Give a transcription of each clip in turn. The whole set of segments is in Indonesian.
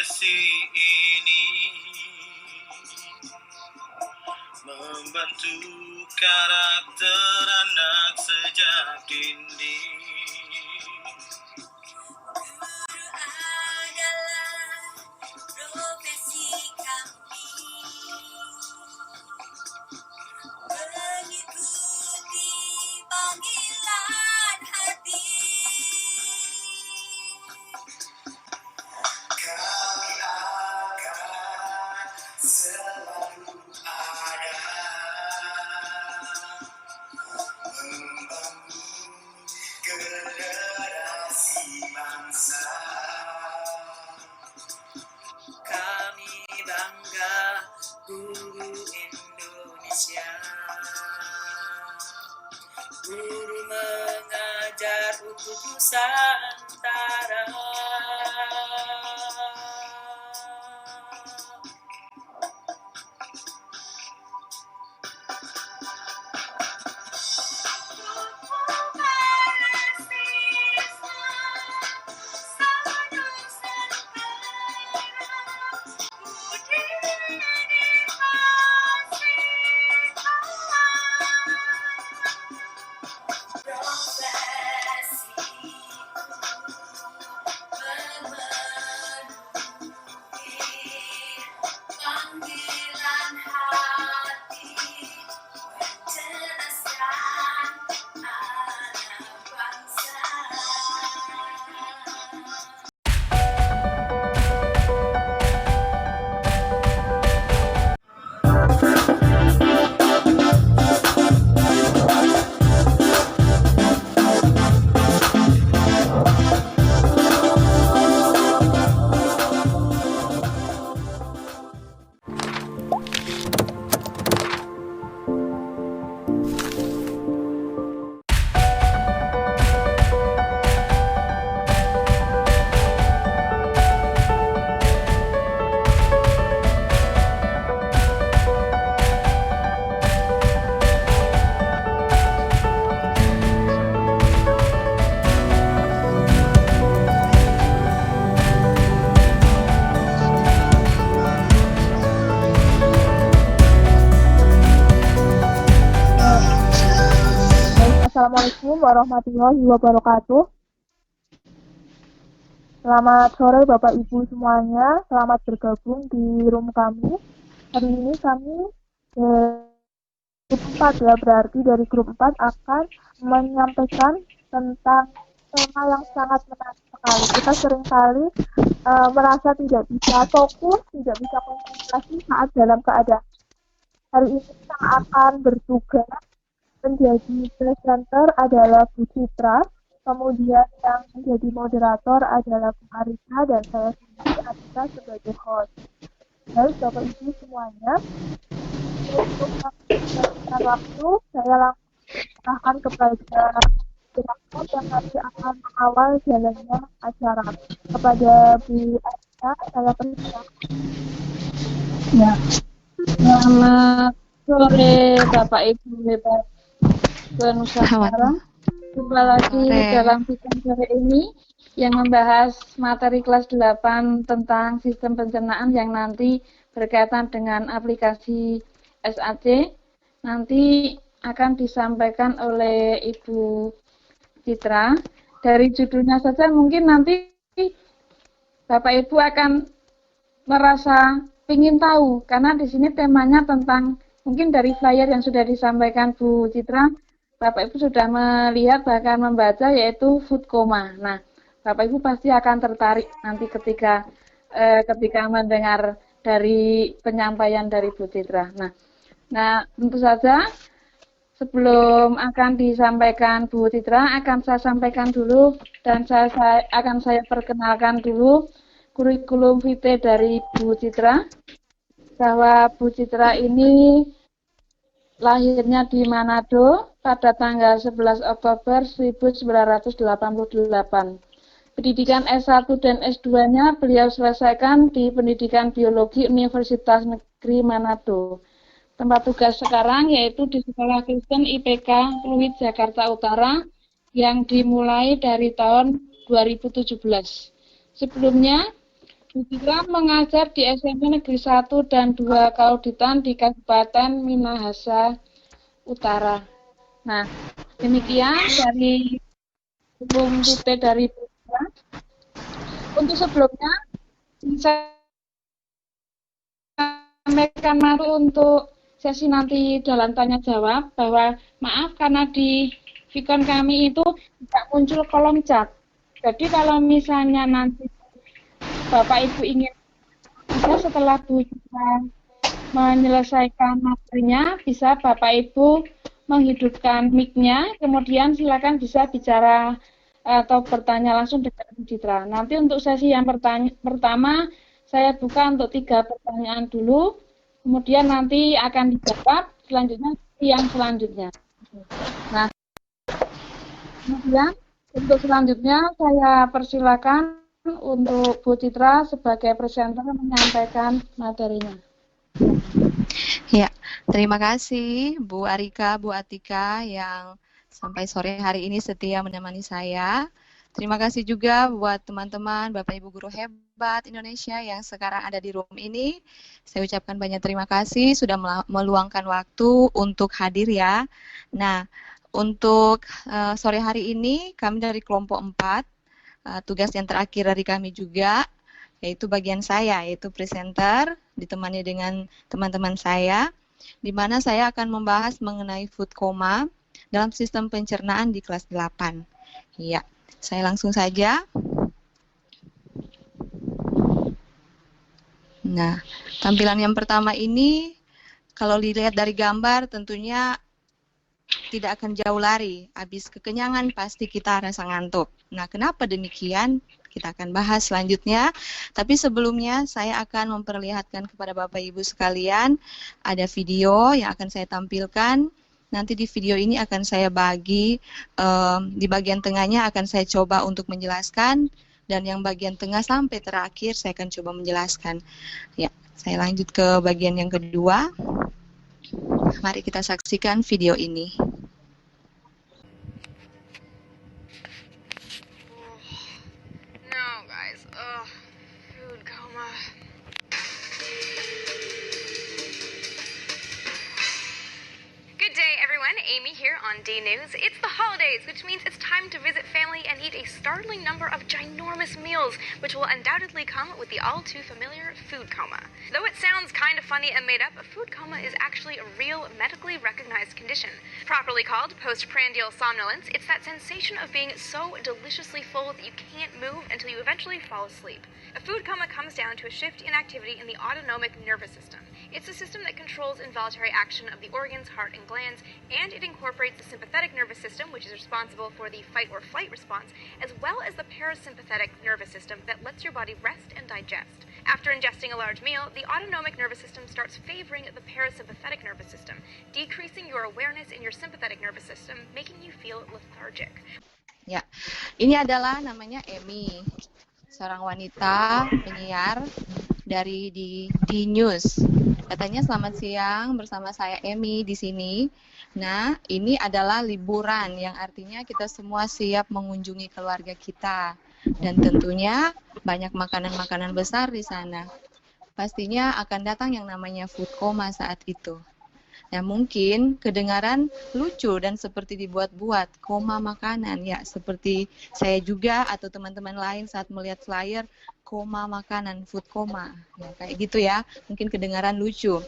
profesi ini membantu karakter anak sejak dini. Kami bangga guru Indonesia, guru mengajar untuk Nusantara. Assalamualaikum warahmatullahi wabarakatuh. Selamat sore Bapak Ibu semuanya, selamat bergabung di room kami. Hari ini kami grup 4 ya, berarti dari grup 4 akan menyampaikan tentang tema yang sangat menarik sekali. Kita seringkali merasa tidak bisa fokus, tidak bisa konsentrasi saat dalam keadaan. Hari ini kita akan bertugas menjadi presenter adalah Bu Citra, kemudian yang menjadi moderator adalah Bu Arita, dan saya sendiri Arita sebagai host. Baik Bapak Ibu semuanya, untuk menghabiskan waktu, saya langsung serahkan kepada direktur yang nanti akan mengawal jalannya acara. Kepada Bu Arita, saya persilakan. Ya, selamat sore Bapak Ibu hebat Nusantara. Jumpa lagi dalam sidang sore ini yang membahas materi kelas 8 tentang sistem pencernaan yang nanti berkaitan dengan aplikasi SAC. Nanti akan disampaikan oleh Ibu Citra. Dari judulnya saja mungkin nanti Bapak Ibu akan merasa ingin tahu, karena di sini temanya tentang, mungkin dari flyer yang sudah disampaikan Bu Citra, Bapak Ibu sudah melihat bahkan membaca, yaitu food coma. Nah, Bapak Ibu pasti akan tertarik nanti ketika mendengar dari penyampaian dari Bu Citra. Nah, tentu saja sebelum akan disampaikan Bu Citra, akan saya sampaikan dulu dan akan saya perkenalkan dulu kurikulum vitae dari Bu Citra, bahwa Bu Citra ini lahirnya di Manado pada tanggal 11 Oktober 1988. Pendidikan S1 dan S2-nya beliau selesaikan di Pendidikan Biologi Universitas Negeri Manado. Tempat tugas sekarang yaitu di Sekolah Kristen IPK Pluit Jakarta Utara yang dimulai dari tahun 2017. Sebelumnya Bu Citra mengajar di SMP Negeri 1 dan 2 Kauditan di Kabupaten Minahasa Utara. Nah, demikian dari umum tutor dari Bu Citra. Untuk sebelumnya, saya sampaikan malu untuk sesi nanti dalam tanya jawab bahwa maaf karena di Vicon kami itu tidak muncul kolom chat. Jadi kalau misalnya nanti Bapak Ibu ingin bisa setelah Bu Citra menyelesaikan materinya, bisa Bapak Ibu menghidupkan mic-nya, kemudian silakan bisa bicara atau bertanya langsung dengan Bu Citra. Nanti untuk sesi yang pertama, saya buka untuk 3 pertanyaan dulu, kemudian nanti akan dijawab, selanjutnya yang selanjutnya. Nah, kemudian untuk selanjutnya saya persilakan untuk Bu Citra sebagai presenter menyampaikan materinya. Ya, terima kasih Bu Arika, Bu Atika yang sampai sore hari ini setia menemani saya. Terima kasih juga buat teman-teman, Bapak Ibu guru hebat Indonesia yang sekarang ada di room ini. Saya ucapkan banyak terima kasih sudah meluangkan waktu untuk hadir ya. Nah, untuk sore hari ini kami dari kelompok 4, tugas yang terakhir dari kami juga, yaitu bagian saya, yaitu presenter, ditemani dengan teman-teman saya, di mana saya akan membahas mengenai food coma dalam sistem pencernaan di kelas 8. Ya, saya langsung saja. Nah, tampilan yang pertama ini, kalau dilihat dari gambar, tentunya tidak akan jauh lari. Habis kekenyangan pasti kita rasa ngantuk. Nah, kenapa demikian? Kita akan bahas selanjutnya. Tapi sebelumnya saya akan memperlihatkan kepada Bapak Ibu sekalian ada video yang akan saya tampilkan. Nanti di video ini akan saya bagi, di bagian tengahnya akan saya coba untuk menjelaskan, dan yang bagian tengah sampai terakhir saya akan coba menjelaskan. Ya, saya lanjut ke bagian yang kedua. Mari kita saksikan video ini. No, guys. Ugh. Food coma. Good day, everyone. Amy here on D News. It's the holidays, which means it's time to visit family and eat a startling number of ginormous meals, which will undoubtedly come with the all-too-familiar food coma. Though it sounds kind of funny and made up, a food coma is actually a real medically recognized condition. Properly called postprandial somnolence, it's that sensation of being so deliciously full that you can't move until you eventually fall asleep. A food coma comes down to a shift in activity in the autonomic nervous system. It's a system that controls involuntary action of the organs, heart, and glands, and it incorporates the sympathetic nervous system, which is responsible for the fight or flight response, as well as the parasympathetic nervous system that lets your body rest and digest. After ingesting a large meal, the autonomic nervous system starts favoring the parasympathetic nervous system, decreasing your awareness in your sympathetic nervous system, making you feel lethargic. Ya, ini adalah namanya Amy, seorang wanita penyiar dari D News. Katanya selamat siang, bersama saya Amy di sini. Nah, ini adalah liburan yang artinya kita semua siap mengunjungi keluarga kita. Dan tentunya banyak makanan-makanan besar di sana. Pastinya akan datang yang namanya food coma saat itu. Nah, mungkin kedengaran lucu dan seperti dibuat-buat, koma makanan. Ya, seperti saya juga atau teman-teman lain saat melihat flyer, koma makanan, food coma. Ya, kayak gitu ya, mungkin kedengaran lucu.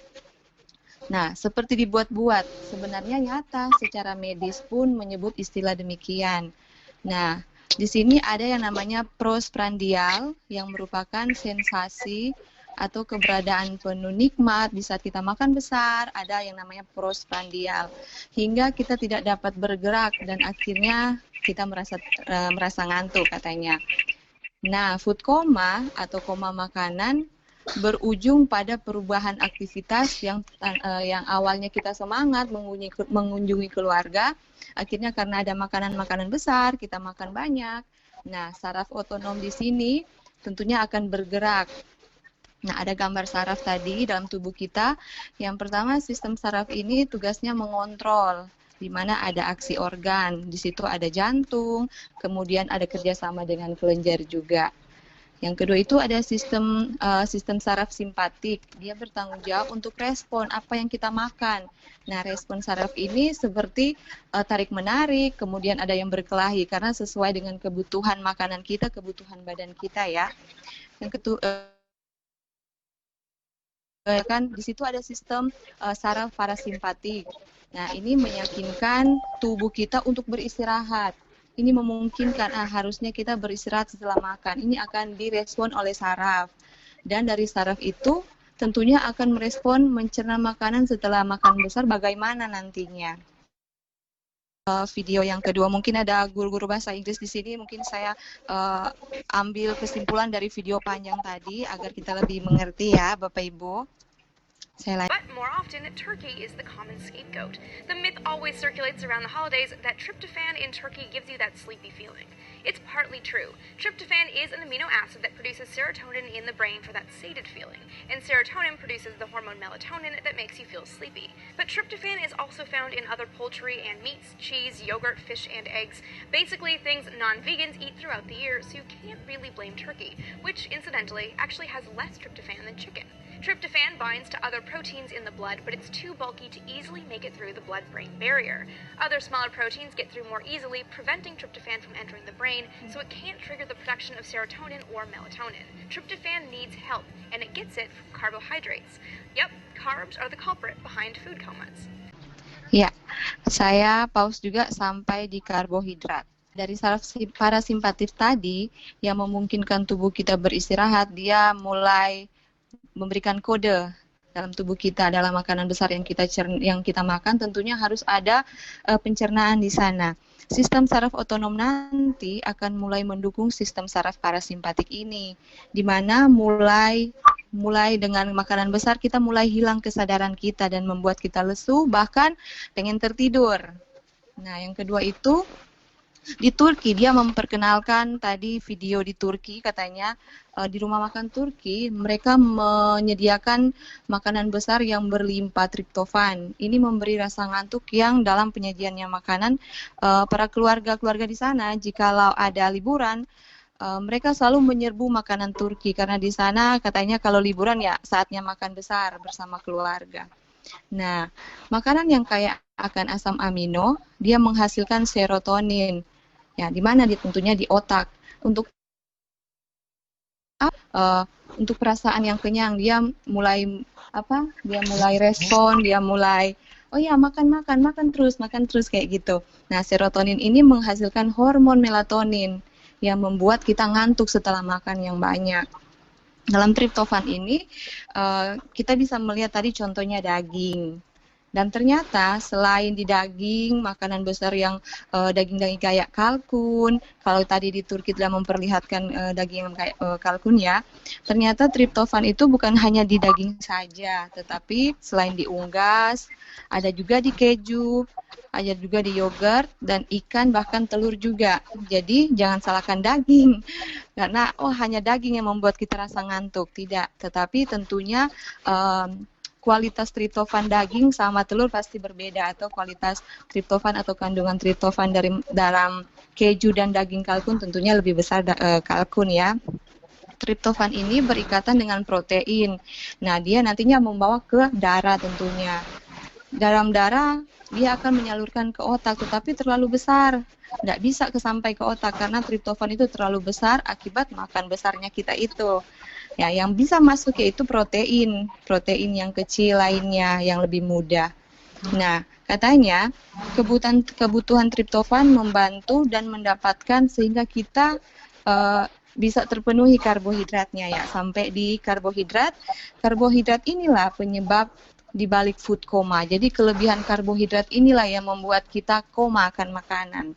Nah, seperti dibuat-buat, sebenarnya nyata secara medis pun menyebut istilah demikian. Nah, di sini ada yang namanya postprandial yang merupakan sensasi atau keberadaan penuh nikmat di saat kita makan besar, ada yang namanya postprandial, hingga kita tidak dapat bergerak dan akhirnya kita merasa ngantuk katanya. Nah, food coma atau koma makanan berujung pada perubahan aktivitas yang awalnya kita semangat mengunjungi keluarga, akhirnya karena ada makanan-makanan besar, kita makan banyak. Nah, saraf otonom di sini tentunya akan bergerak. Nah, ada gambar saraf tadi dalam tubuh kita. Yang pertama, sistem saraf ini tugasnya mengontrol, di mana ada aksi organ. Di situ ada jantung, kemudian ada kerjasama dengan kelenjar juga. Yang kedua itu ada sistem saraf simpatik. Dia bertanggung jawab untuk respon apa yang kita makan. Nah, respon saraf ini seperti tarik-menarik, kemudian ada yang berkelahi karena sesuai dengan kebutuhan makanan kita, kebutuhan badan kita ya. Yang kedua kan di situ ada sistem saraf parasimpatik. Nah, ini meyakinkan tubuh kita untuk beristirahat. Ini memungkinkan harusnya kita beristirahat setelah makan. Ini akan direspon oleh saraf. Dan dari saraf itu tentunya akan merespon mencerna makanan setelah makan besar bagaimana nantinya. Video yang kedua, mungkin ada guru-guru bahasa Inggris di sini, mungkin saya ambil kesimpulan dari video panjang tadi agar kita lebih mengerti ya Bapak Ibu. But more often, turkey is the common scapegoat. The myth always circulates around the holidays that tryptophan in turkey gives you that sleepy feeling. It's partly true. Tryptophan is an amino acid that produces serotonin in the brain for that sated feeling, and serotonin produces the hormone melatonin that makes you feel sleepy. But tryptophan is also found in other poultry and meats, cheese, yogurt, fish, and eggs. Basically, things non-vegans eat throughout the year, so you can't really blame turkey, which, incidentally, actually has less tryptophan than chicken. Tryptophan binds to other proteins in the blood, but it's too bulky to easily make it through the blood-brain barrier. Other smaller proteins get through more easily, preventing tryptophan from entering the brain, so it can't trigger the production of serotonin or melatonin. Tryptophan needs help, and it gets it from carbohydrates. Yep, carbs are the culprit behind food comas. Ya, saya pause juga sampai di karbohidrat. Dari saraf parasimpatik tadi yang memungkinkan tubuh kita beristirahat, dia mulai memberikan kode dalam tubuh kita dalam makanan besar yang kita makan, tentunya harus ada pencernaan di sana. Sistem saraf otonom nanti akan mulai mendukung sistem saraf parasimpatik ini, di mana mulai dengan makanan besar kita mulai hilang kesadaran kita dan membuat kita lesu, bahkan pengen tertidur. Nah, yang kedua itu di Turki, dia memperkenalkan tadi video di Turki, katanya di rumah makan Turki mereka menyediakan makanan besar yang berlimpah triptofan. Ini memberi rasa ngantuk yang dalam penyajiannya makanan para keluarga-keluarga di sana jikalau ada liburan mereka selalu menyerbu makanan Turki karena di sana katanya kalau liburan ya saatnya makan besar bersama keluarga. Nah, makanan yang kaya akan asam amino, dia menghasilkan serotonin. Ya, di mana tentunya di otak. Untuk perasaan yang kenyang, dia mulai respon, dia mulai oh ya makan terus kayak gitu. Nah, serotonin ini menghasilkan hormon melatonin yang membuat kita ngantuk setelah makan yang banyak. Dalam triptofan ini kita bisa melihat tadi contohnya daging. Dan ternyata selain di daging, makanan besar yang daging-daging kayak kalkun, kalau tadi di Turki telah memperlihatkan daging yang kayak kalkun ya, ternyata triptofan itu bukan hanya di daging saja, tetapi selain di unggas, ada juga di keju, ada juga di yogurt, dan ikan, bahkan telur juga. Jadi jangan salahkan daging, karena hanya daging yang membuat kita rasa ngantuk, tidak. Tetapi tentunya kualitas triptofan daging sama telur pasti berbeda, atau kualitas triptofan atau kandungan triptofan dalam keju dan daging kalkun tentunya lebih besar kalkun ya. Triptofan ini berikatan dengan protein. Nah, dia nantinya membawa ke darah tentunya. Dalam darah dia akan menyalurkan ke otak, tetapi terlalu besar. Tidak bisa sampai ke otak karena triptofan itu terlalu besar akibat makan besarnya kita itu. Ya, yang bisa masuk yaitu protein yang kecil lainnya yang lebih mudah. Nah, katanya kebutuhan triptofan membantu dan mendapatkan sehingga kita bisa terpenuhi karbohidratnya ya, sampai di karbohidrat. Karbohidrat inilah penyebab di balik food coma. Jadi kelebihan karbohidrat inilah yang membuat kita koma akan makanan.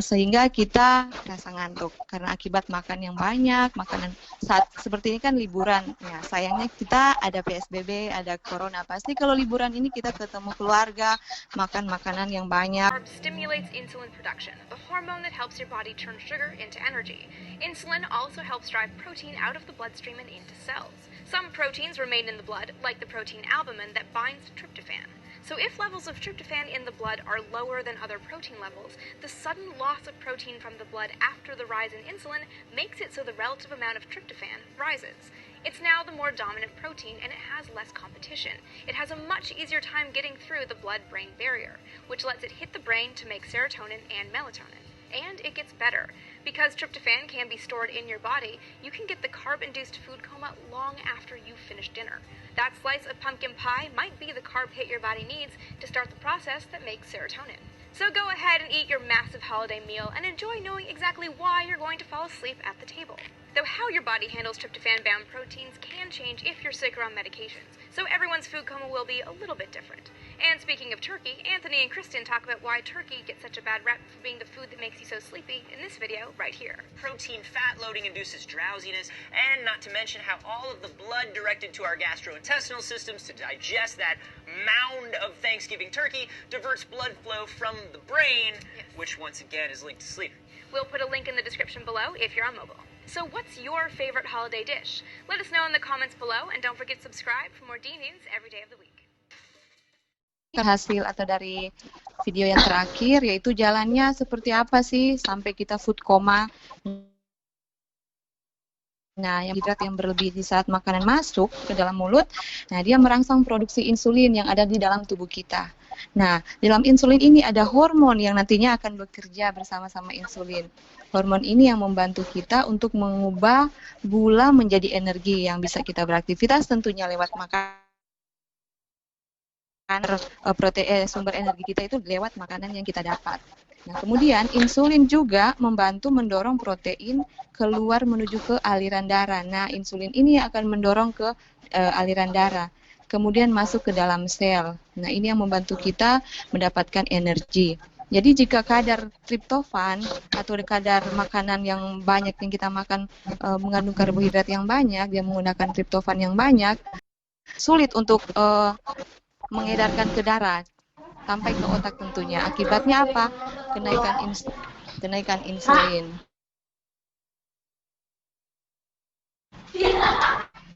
Sehingga kita rasa ngantuk karena akibat makan yang banyak, makanan saat seperti ini kan liburan. Ya, sayangnya kita ada PSBB, ada corona. Pasti kalau liburan ini kita ketemu keluarga, makan makanan yang banyak. Carb stimulates insulin production, the hormone that helps your body turn sugar into energy. Insulin also helps drive protein out of the bloodstream and into cells. Some proteins remain in the blood, like the protein albumin that binds to tryptophan. So if levels of tryptophan in the blood are lower than other protein levels, the sudden loss of protein from the blood after the rise in insulin makes it so the relative amount of tryptophan rises. It's now the more dominant protein and it has less competition. It has a much easier time getting through the blood-brain barrier, which lets it hit the brain to make serotonin and melatonin. And it gets better. Because tryptophan can be stored in your body, you can get the carb-induced food coma long after you've finished dinner. That slice of pumpkin pie might be the carb hit your body needs to start the process that makes serotonin. So go ahead and eat your massive holiday meal and enjoy knowing exactly why you're going to fall asleep at the table. Though how your body handles tryptophan-bound proteins can change if you're sick or on medications, so everyone's food coma will be a little bit different. And speaking of turkey, Anthony and Kristen talk about why turkey gets such a bad rep for being the food that makes you so sleepy in this video right here. Protein fat loading induces drowsiness, and not to mention how all of the blood directed to our gastrointestinal systems to digest that mound of Thanksgiving turkey diverts blood flow from the brain, which once again is linked to sleep. We'll put a link in the description below if you're on mobile. So what's your favorite holiday dish? Let us know in the comments below, and don't forget to subscribe for more D News every day of the week. Hasil atau dari video yang terakhir, yaitu jalannya seperti apa sih sampai kita food coma. Nah, yang hidrat yang berlebih di saat makanan masuk ke dalam mulut, nah dia merangsang produksi insulin yang ada di dalam tubuh kita. Nah, dalam insulin ini ada hormon yang nantinya akan bekerja bersama-sama insulin. Hormon ini yang membantu kita untuk mengubah gula menjadi energi yang bisa kita beraktivitas tentunya lewat makanan. Sumber energi kita itu lewat makanan yang kita dapat. Nah, kemudian insulin juga membantu mendorong protein keluar menuju ke aliran darah. Nah, insulin ini akan mendorong ke aliran darah, kemudian masuk ke dalam sel. Nah, ini yang membantu kita mendapatkan energi. Jadi jika kadar triptofan atau kadar makanan yang banyak yang kita makan mengandung karbohidrat yang banyak, dia menggunakan triptofan yang banyak, sulit untuk mengedarkan ke darah sampai ke otak tentunya. Akibatnya apa? Kenaikan insulin.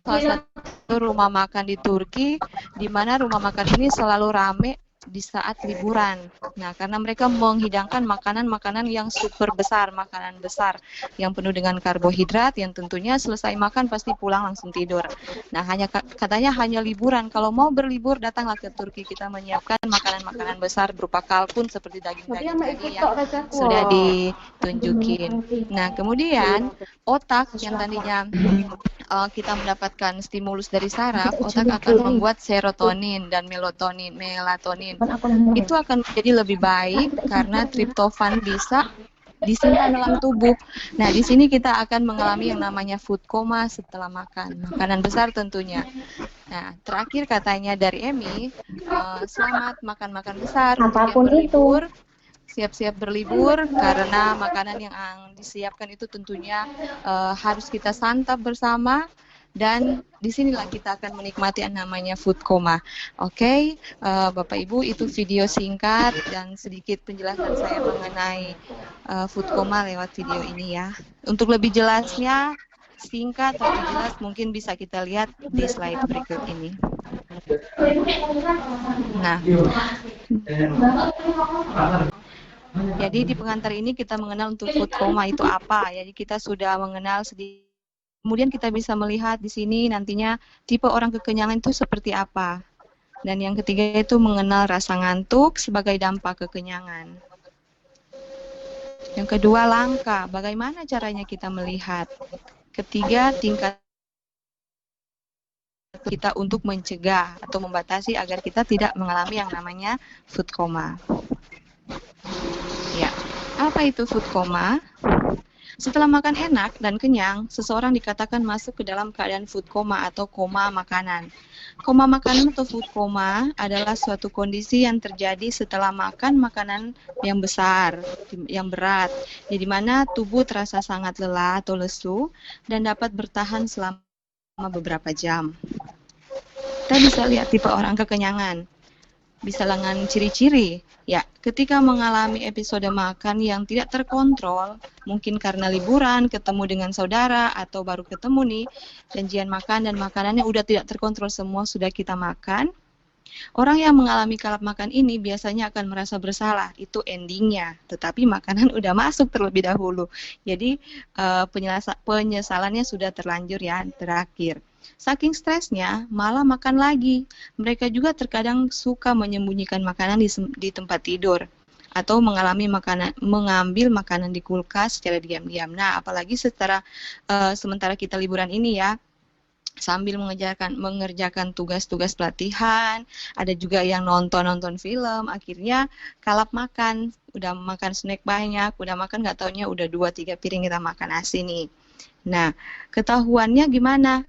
Salah satu rumah makan di Turki, di mana rumah makan ini selalu ramai di saat liburan. Nah, karena mereka menghidangkan makanan-makanan yang super besar, makanan besar yang penuh dengan karbohidrat yang tentunya selesai makan pasti pulang langsung tidur. Nah, katanya hanya liburan. Kalau mau berlibur datanglah ke Turki, kita menyiapkan makanan-makanan besar berupa kalkun seperti daging-daging tadi yang sudah ditunjukin. Nah, kemudian otak yang tadinya kita mendapatkan stimulus dari saraf, otak akan membuat serotonin dan melatonin. Itu akan menjadi lebih baik karena triptofan bisa disimpan dalam tubuh. Nah, di sini kita akan mengalami yang namanya food coma setelah makan makanan besar tentunya. Nah, terakhir katanya dari Emi, selamat makan besar untuk yang berlibur. Siap-siap berlibur karena makanan yang disiapkan itu tentunya harus kita santap bersama, dan disinilah kita akan menikmati yang namanya food coma. Oke, Bapak Ibu, itu video singkat dan sedikit penjelasan saya mengenai food coma lewat video ini ya. Untuk lebih jelasnya, singkat tapi jelas, mungkin bisa kita lihat di slide berikut ini. Nah, jadi di pengantar ini kita mengenal untuk food coma itu apa. Jadi kita sudah mengenal sedikit. Kemudian kita bisa melihat di sini nantinya tipe orang kekenyangan itu seperti apa. Dan yang ketiga itu mengenal rasa ngantuk sebagai dampak kekenyangan. Yang kedua langkah, bagaimana caranya kita melihat. Ketiga tingkat kita untuk mencegah atau membatasi agar kita tidak mengalami yang namanya food coma. Ya, apa itu food coma? Setelah makan enak dan kenyang, seseorang dikatakan masuk ke dalam keadaan food coma atau koma makanan. Koma makanan atau food coma adalah suatu kondisi yang terjadi setelah makan makanan yang besar, yang berat, di mana tubuh terasa sangat lelah atau lesu dan dapat bertahan selama beberapa jam. Kita bisa lihat tipe orang kekenyangan. Bisa dengan ciri-ciri, ya, ketika mengalami episode makan yang tidak terkontrol, mungkin karena liburan, ketemu dengan saudara, atau baru ketemu nih, janjian makan dan makanannya udah tidak terkontrol semua sudah kita makan, Orang yang mengalami kalap makan ini biasanya akan merasa bersalah, itu endingnya. Tetapi makanan udah masuk terlebih dahulu. Jadi penyesalannya sudah terlanjur ya, terakhir. Saking stresnya, malah makan lagi. Mereka juga terkadang suka menyembunyikan makanan di tempat tidur atau mengambil makanan di kulkas secara diam-diam. Nah, apalagi sementara kita liburan ini ya, sambil mengerjakan tugas-tugas pelatihan, ada juga yang nonton film, akhirnya kalap makan, udah makan snack banyak, udah makan nggak taunya udah 2-3 piring kita makan nasi nih. Nah, ketahuannya gimana?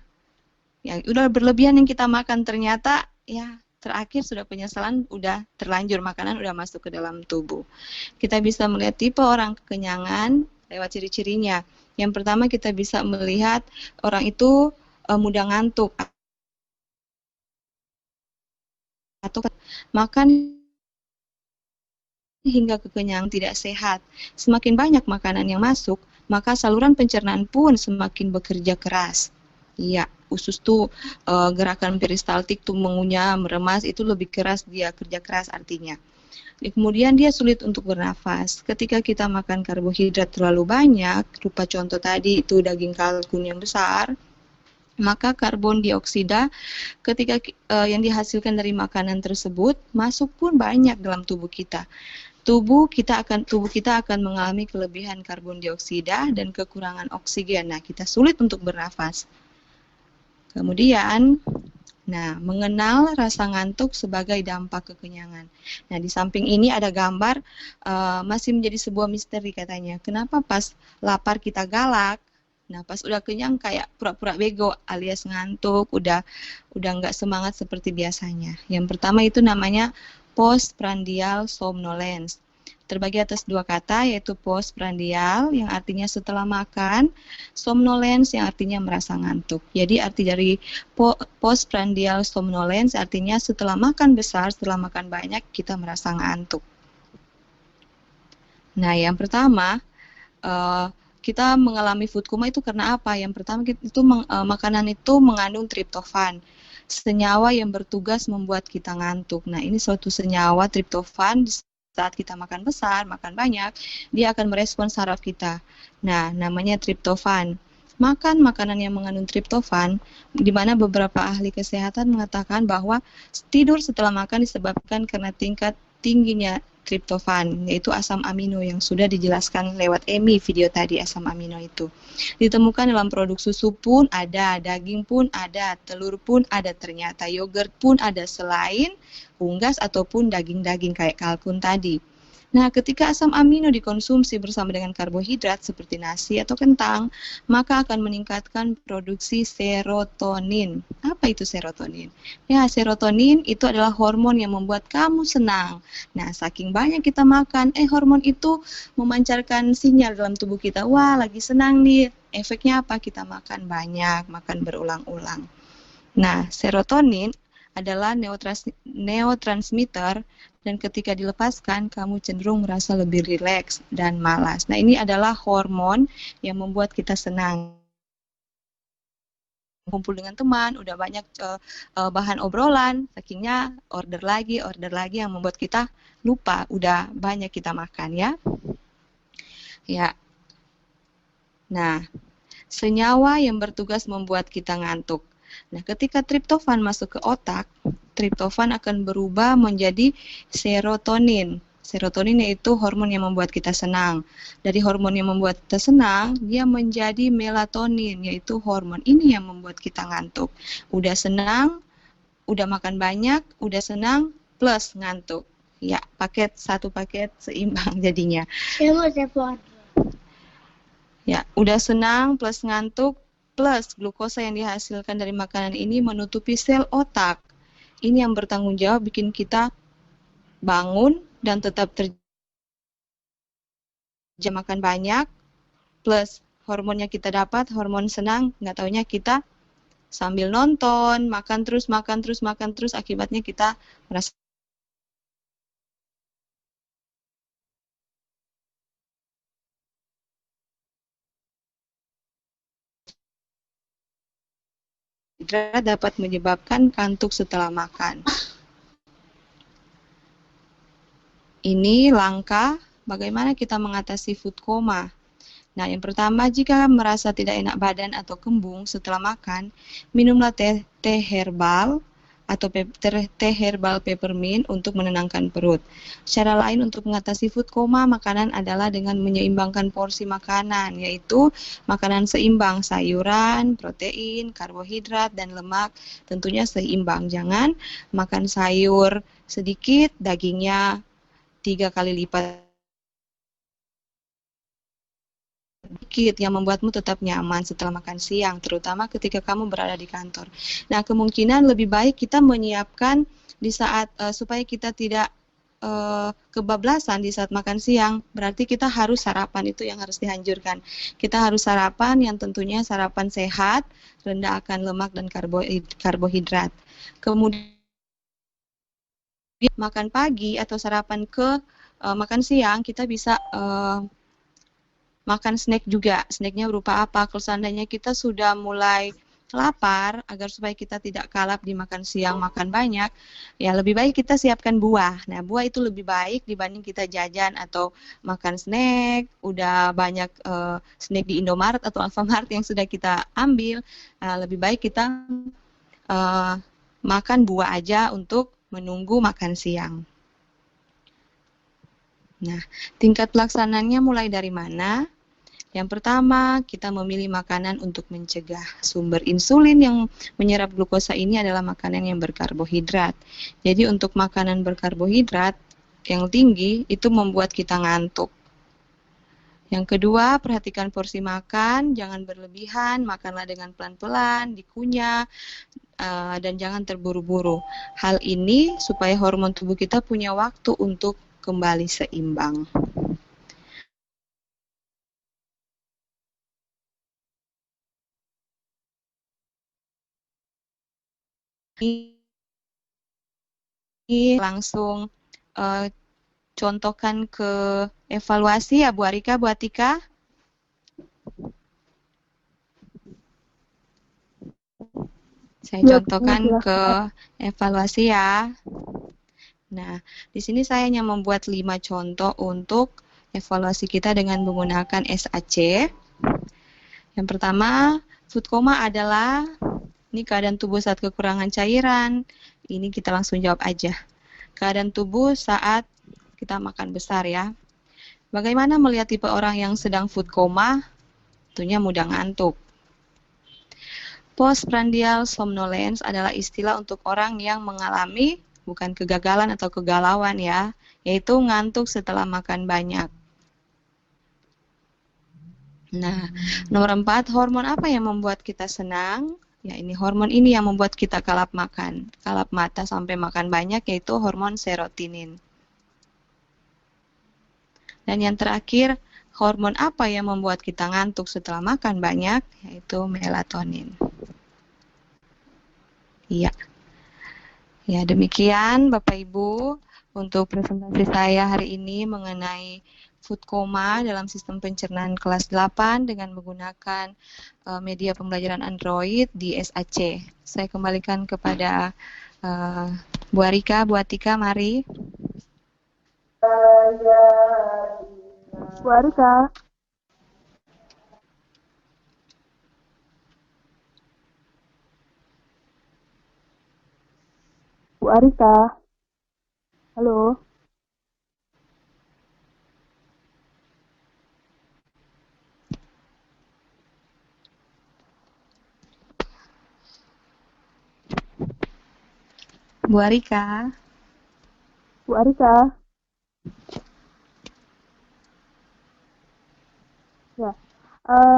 Yang udah berlebihan yang kita makan ternyata ya terakhir sudah penyesalan, udah terlanjur makanan udah masuk ke dalam tubuh. Kita bisa melihat tipe orang kekenyangan lewat ciri-cirinya. Yang pertama kita bisa melihat orang itu mudah ngantuk atau makan hingga kekenyangan tidak sehat. Semakin banyak makanan yang masuk, maka saluran pencernaan pun semakin bekerja keras. Iya, usus tuh gerakan peristaltik tuh mengunyah, meremas itu lebih keras, dia kerja keras artinya. Kemudian dia sulit untuk bernafas. Ketika kita makan karbohidrat terlalu banyak, rupa contoh tadi itu daging kalkun yang besar, maka karbon dioksida ketika yang dihasilkan dari makanan tersebut masuk pun banyak dalam tubuh kita. Tubuh kita akan mengalami kelebihan karbon dioksida dan kekurangan oksigen. Nah, kita sulit untuk bernafas. Kemudian, mengenal rasa ngantuk sebagai dampak kekenyangan. Nah, di samping ini ada gambar masih menjadi sebuah misteri katanya. Kenapa pas lapar kita galak? Nah, pas udah kenyang kayak pura-pura bego alias ngantuk, udah nggak semangat seperti biasanya. Yang pertama itu namanya postprandial somnolence. Terbagi atas dua kata yaitu postprandial yang artinya setelah makan, somnolence yang artinya merasa ngantuk. Jadi arti dari postprandial somnolence artinya setelah makan besar, setelah makan banyak kita merasa ngantuk. Nah, yang pertama kita mengalami food coma itu karena apa? Yang pertama makanan itu mengandung triptofan, senyawa yang bertugas membuat kita ngantuk. Nah, ini suatu senyawa triptofan saat kita makan besar, makan banyak, dia akan merespon saraf kita. Nah, namanya triptofan. Makan makanan yang mengandung triptofan, di mana beberapa ahli kesehatan mengatakan bahwa tidur setelah makan disebabkan karena tingkat tingginya triptofan, yaitu asam amino yang sudah dijelaskan lewat Emi video tadi. Asam amino itu ditemukan dalam produk susu pun ada, daging pun ada, telur pun ada, ternyata yogurt pun ada selain unggas ataupun daging-daging kayak kalkun tadi. Nah, ketika asam amino dikonsumsi bersama dengan karbohidrat seperti nasi atau kentang, maka akan meningkatkan produksi serotonin. Apa itu serotonin? Ya, serotonin itu adalah hormon yang membuat kamu senang. Nah, saking banyak kita makan, hormon itu memancarkan sinyal dalam tubuh kita. Wah, lagi senang nih. Efeknya apa? Kita makan banyak, makan berulang-ulang. Nah, serotonin adalah neurotransmitter dan ketika dilepaskan kamu cenderung merasa lebih rileks dan malas. Nah, ini adalah hormon yang membuat kita senang. Kumpul dengan teman, udah banyak bahan obrolan, sakingnya order lagi yang membuat kita lupa, udah banyak kita makan ya. Ya. Nah, senyawa yang bertugas membuat kita ngantuk. Nah, ketika triptofan masuk ke otak, triptofan akan berubah menjadi serotonin. Serotonin yaitu hormon yang membuat kita senang. Dari hormon yang membuat kita senang, dia menjadi melatonin, yaitu hormon ini yang membuat kita ngantuk. Udah senang, udah makan banyak, udah senang, plus ngantuk. Ya, satu paket seimbang jadinya. Ya, udah senang plus ngantuk plus glukosa yang dihasilkan dari makanan ini menutupi sel otak. Ini yang bertanggung jawab bikin kita bangun dan tetap makan banyak, plus hormonnya kita dapat, hormon senang, nggak taunya kita sambil nonton, makan terus, akibatnya kita merasa dapat menyebabkan kantuk setelah makan. Ini langkah bagaimana kita mengatasi food coma. Nah, yang pertama, jika merasa tidak enak badan atau kembung setelah makan, minumlah teh herbal atau teh herbal peppermint untuk menenangkan perut. Cara lain untuk mengatasi food coma makanan adalah dengan menyeimbangkan porsi makanan, yaitu makanan seimbang, sayuran, protein, karbohidrat, dan lemak tentunya seimbang. Jangan makan sayur sedikit, dagingnya 3 kali lipat sedikit yang membuatmu tetap nyaman setelah makan siang, terutama ketika kamu berada di kantor. Nah, kemungkinan lebih baik kita menyiapkan di saat supaya kita tidak kebablasan di saat makan siang, berarti kita harus sarapan, itu yang harus dianjurkan. Kita harus sarapan yang tentunya sarapan sehat, rendah akan lemak dan karbohidrat. Kemudian makan pagi atau sarapan ke makan siang, kita bisa makan snack juga. Snacknya berupa apa? Kalau seandainya kita sudah mulai lapar, agar supaya kita tidak kalap di makan siang, makan banyak, ya lebih baik kita siapkan buah. Nah, buah itu lebih baik dibanding kita jajan atau makan snack. Udah banyak snack di Indomaret atau Alfamart yang sudah kita ambil. Lebih baik kita makan buah aja untuk menunggu makan siang. Nah, tingkat pelaksananya mulai dari mana? Yang pertama, kita memilih makanan untuk mencegah sumber insulin yang menyerap glukosa ini adalah makanan yang berkarbohidrat. Jadi untuk makanan berkarbohidrat yang tinggi itu membuat kita ngantuk. Yang kedua, perhatikan porsi makan, jangan berlebihan, makanlah dengan pelan-pelan, dikunyah, dan jangan terburu-buru. Hal ini supaya hormon tubuh kita punya waktu untuk kembali seimbang. Ini langsung contohkan ke evaluasi ya Bu Arika, Bu Atika. Saya contohkan ke evaluasi ya. Nah, di sini saya hanya membuat 5 contoh untuk evaluasi kita dengan menggunakan SAC. Yang pertama, food coma adalah ini keadaan tubuh saat kekurangan cairan. Ini kita langsung jawab aja. Keadaan tubuh saat kita makan besar ya. Bagaimana melihat tipe orang yang sedang food coma? Tentunya mudah ngantuk. Postprandial somnolence adalah istilah untuk orang yang mengalami bukan kegagalan atau kegalauan ya, yaitu ngantuk setelah makan banyak. Nah, nomor 4, hormon apa yang membuat kita senang? Ya, ini hormon ini yang membuat kita kalap makan, kalap mata sampai makan banyak, yaitu hormon serotonin. Dan yang terakhir, hormon apa yang membuat kita ngantuk setelah makan banyak, yaitu melatonin. Iya. Ya, demikian Bapak Ibu untuk presentasi saya hari ini mengenai food coma dalam sistem pencernaan kelas 8 dengan menggunakan media pembelajaran Android di SAC. Saya kembalikan kepada Bu Arika, Bu Atika, mari. Bu Arika. Bu Arika. Halo. Bu Arika. Bu Arika. Ya.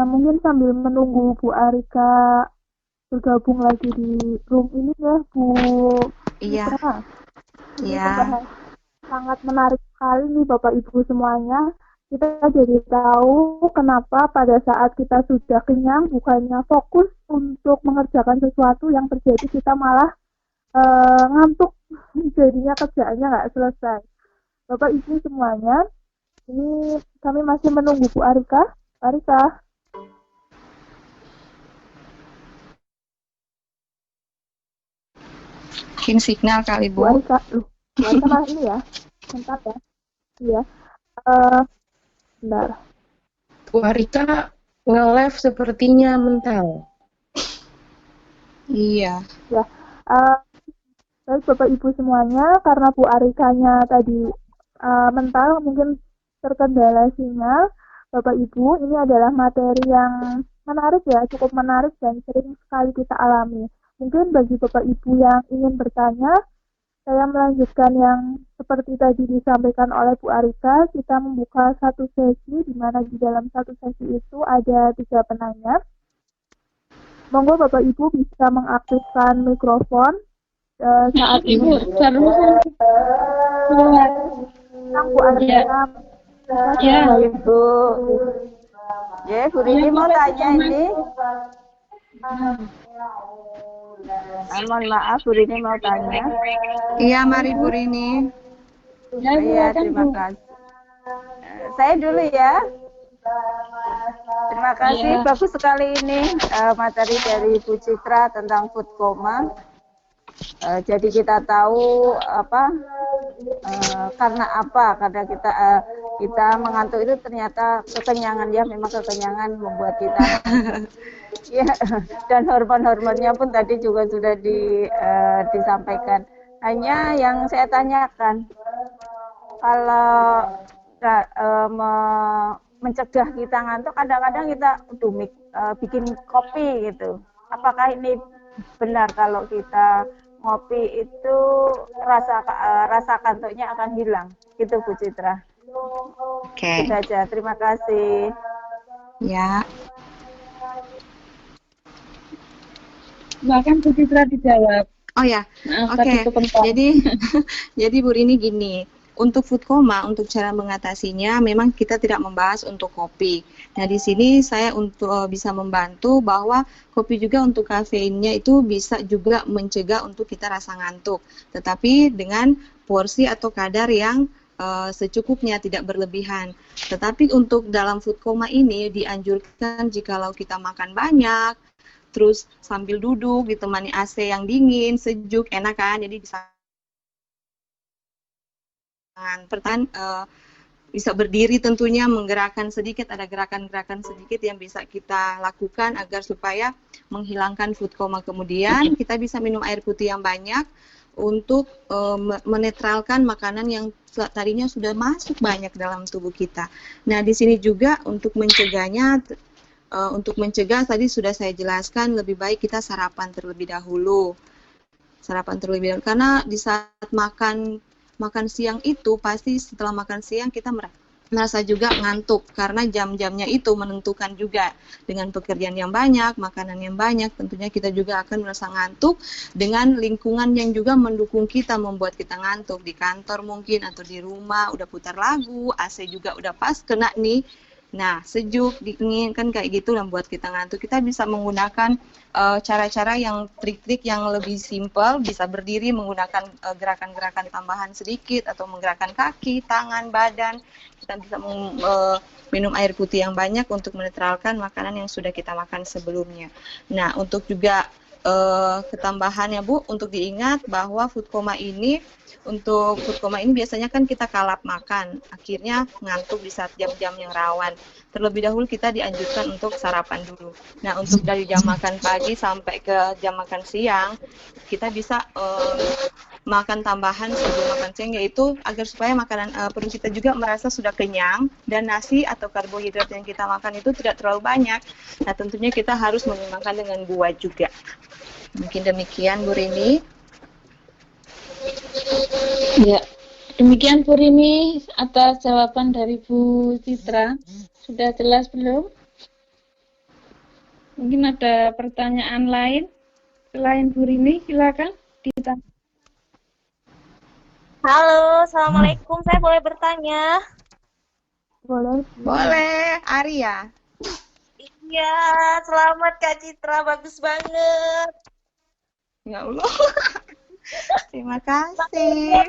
Mungkin sambil menunggu Bu Arika bergabung lagi di room ini ya, Bu. Iya. Iya. Sangat menarik sekali nih Bapak Ibu semuanya. Kita jadi tahu kenapa pada saat kita sudah kenyang bukannya fokus untuk mengerjakan sesuatu yang terjadi kita malah ngantuk, jadinya kerjaannya nggak selesai. Bapak Ibu semuanya, ini kami masih menunggu Bu Arika. Arika. Mungkin signal kali Bu. Bu Arika, Bu Arika ini ya, bentar ya. Iya. Eh, Bentar. Bu Arika nge-live sepertinya mental. Iya. Ya. Eh, Baik Bapak Ibu semuanya, karena Bu Arikanya tadi mental mungkin terkendala sinyal. Bapak Ibu, ini adalah materi yang menarik ya, cukup menarik dan sering sekali kita alami. Mungkin bagi Bapak Ibu yang ingin bertanya, saya melanjutkan yang seperti tadi disampaikan oleh Bu Arika, kita membuka satu sesi, di mana di dalam satu sesi itu ada 3 penanya. Monggo Bapak Ibu bisa mengaktifkan mikrofon saat ini. Yang Bu Arika. Ya. Bu. Ya, Bu Rini mau tanya ini. Mohon maaf, Bu Rini mau tanya. Iya, mari Bu Rini. Iya, terima kasih. Saya dulu ya. Terima kasih, bagus sekali ini materi dari Bu Citra tentang food coma. Jadi kita tahu karena kita mengantuk itu ternyata kekenyangan ya, memang kekenyangan membuat kita ya, dan hormon-hormonnya pun tadi juga sudah disampaikan. Hanya yang saya tanyakan, kalau mencegah kita ngantuk, kadang-kadang kita bikin kopi gitu. Apakah ini benar kalau kita ngopi itu rasa kantuknya akan hilang? Gitu Bu Citra. Oke. Itu aja. Terima kasih. Ya. Bahkan Bu Citra dijawab. Oh ya. Nah, Oke. Jadi Jadi Bu Rini gini. Untuk food coma, untuk cara mengatasinya, memang kita tidak membahas untuk kopi. Nah, di sini saya bisa membantu bahwa kopi juga untuk kafeinnya itu bisa juga mencegah untuk kita rasa ngantuk. Tetapi dengan porsi atau kadar yang secukupnya, tidak berlebihan. Tetapi untuk dalam food coma ini dianjurkan jikalau kita makan banyak, terus sambil duduk ditemani AC yang dingin, sejuk, enak kan? Jadi bisa bisa berdiri tentunya, menggerakkan sedikit, ada gerakan-gerakan sedikit yang bisa kita lakukan agar supaya menghilangkan food coma. Kemudian kita bisa minum air putih yang banyak untuk menetralkan makanan yang tadinya sudah masuk banyak dalam tubuh kita. Nah, di sini juga untuk mencegahnya, tadi sudah saya jelaskan, lebih baik kita sarapan terlebih dahulu. Karena di saat makan siang itu pasti setelah makan siang kita merasa juga ngantuk karena jam-jamnya itu menentukan juga. Dengan pekerjaan yang banyak, makanan yang banyak, tentunya kita juga akan merasa ngantuk dengan lingkungan yang juga mendukung kita, membuat kita ngantuk. Di kantor mungkin atau di rumah udah putar lagu, AC juga udah pas kena nih. Nah, sejuk, dingin, kan kayak gitu yang buat kita ngantuk. Kita bisa menggunakan cara-cara yang trik-trik yang lebih simpel, bisa berdiri menggunakan gerakan-gerakan tambahan sedikit atau menggerakkan kaki, tangan, badan. Kita bisa minum air putih yang banyak untuk menetralkan makanan yang sudah kita makan sebelumnya. Nah, untuk juga ketambahannya Bu, untuk diingat bahwa food coma ini biasanya kan kita kalap makan, akhirnya ngantuk di saat jam-jam yang rawan. Terlebih dahulu kita dianjurkan untuk sarapan dulu. Nah, untuk dari jam makan pagi sampai ke jam makan siang, kita bisa makan tambahan sebelum makan siang, yaitu agar supaya makanan perut kita juga merasa sudah kenyang, dan nasi atau karbohidrat yang kita makan itu tidak terlalu banyak. Nah, tentunya kita harus mengimbangkan dengan buah juga. Mungkin demikian Bu Rini. ya, demikian Bu Rini atas jawaban dari Bu Citra. Sudah jelas belum? Mungkin ada pertanyaan lain selain Bu Rini, silakan ditanya. Halo, Assalamualaikum. Saya boleh bertanya? Boleh, Arya. Iya, selamat Kak Citra, bagus banget. Ya Allah. Terima kasih.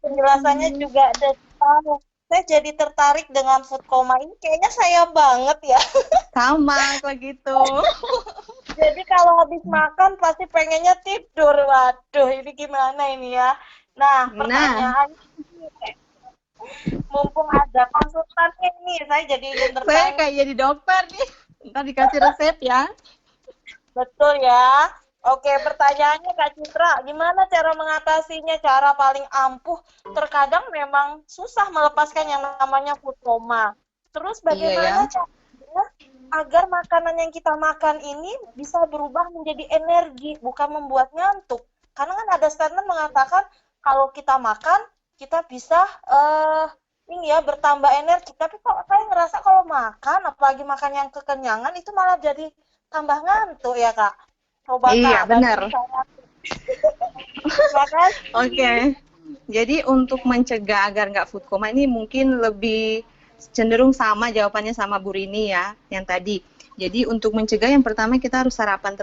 Penjelasannya juga detail. Saya jadi tertarik dengan food coma ini, kayaknya saya banget ya. Sama kalau gitu. Jadi kalau habis makan pasti pengennya tidur. Waduh, ini gimana ini ya? Nah, pertanyaan Mumpung ada konsultannya nih, saya jadi ingin Saya bertanya. kayak jadi dokter nih. Ntar dikasih resep ya. Betul ya. Oke, pertanyaannya Kak Citra, gimana cara mengatasinya? Cara paling ampuh, terkadang memang susah melepaskan yang namanya food coma. Terus Iya ya. bagaimana caranya agar makanan yang kita makan ini bisa berubah menjadi energi, bukan membuat ngantuk? Karena kan ada statement mengatakan kalau kita makan, kita bisa ini ya bertambah energi. Tapi kok saya ngerasa kalau makan, apalagi makan yang kekenyangan, itu malah jadi tambah ngantuk ya Kak. Coba Iya, Kak, benar. Silakan. Oke. Jadi untuk mencegah agar nggak food coma ini mungkin lebih cenderung sama jawabannya sama Bu Rini ya, yang tadi. Jadi untuk mencegah yang pertama kita harus sarapan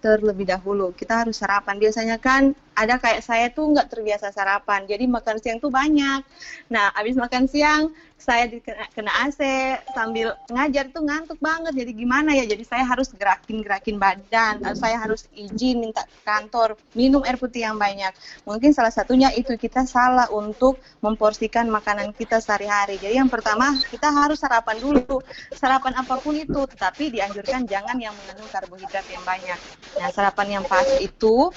terlebih dahulu. Kita harus sarapan. Biasanya kan ada kayak saya tuh nggak terbiasa sarapan, jadi makan siang tuh banyak. Nah, habis makan siang saya kena AC sambil ngajar tuh ngantuk banget. Jadi gimana ya? Jadi saya harus gerakin badan. Saya harus izin minta ke kantor minum air putih yang banyak. Mungkin salah satunya itu kita salah untuk memporsikan makanan kita sehari-hari. Jadi yang pertama kita harus sarapan dulu. Sarapan apapun itu, tetapi dianjurkan jangan yang mengandung karbohidrat yang banyak. Nah, sarapan yang pas itu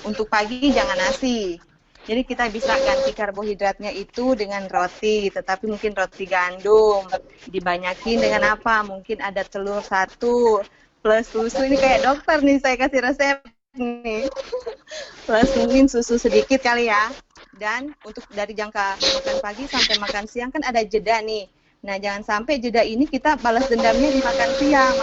untuk pagi jangan nasi. Jadi kita bisa ganti karbohidratnya itu dengan roti, tetapi mungkin roti gandum. Dibanyakin dengan apa? Mungkin ada telur 1 plus susu. Ini kayak dokter nih, saya kasih resep nih. Plus mungkin susu sedikit kali ya. Dan untuk dari jangka makan pagi sampai makan siang kan ada jeda nih. Nah, jangan sampai jeda ini kita balas dendamnya di makan siang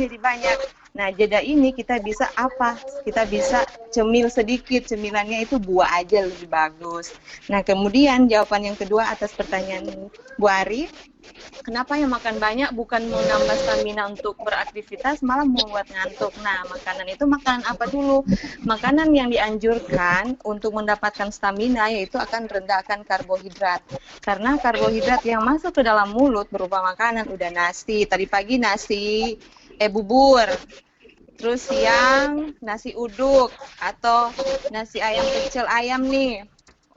jadi banyak. Nah, jeda ini kita bisa apa? Kita bisa cemil sedikit, cemilannya itu buah aja lebih bagus. Nah, kemudian jawaban yang kedua atas pertanyaan Bu Ari, kenapa yang makan banyak bukan menambah stamina untuk beraktivitas, malah membuat ngantuk. Nah, makanan itu makanan apa dulu? Makanan yang dianjurkan untuk mendapatkan stamina yaitu akan rendahkan karbohidrat. Karena karbohidrat yang masuk ke dalam mulut berupa makanan udah nasi, tadi pagi nasi bubur. Terus siang nasi uduk atau nasi ayam kecil ayam nih.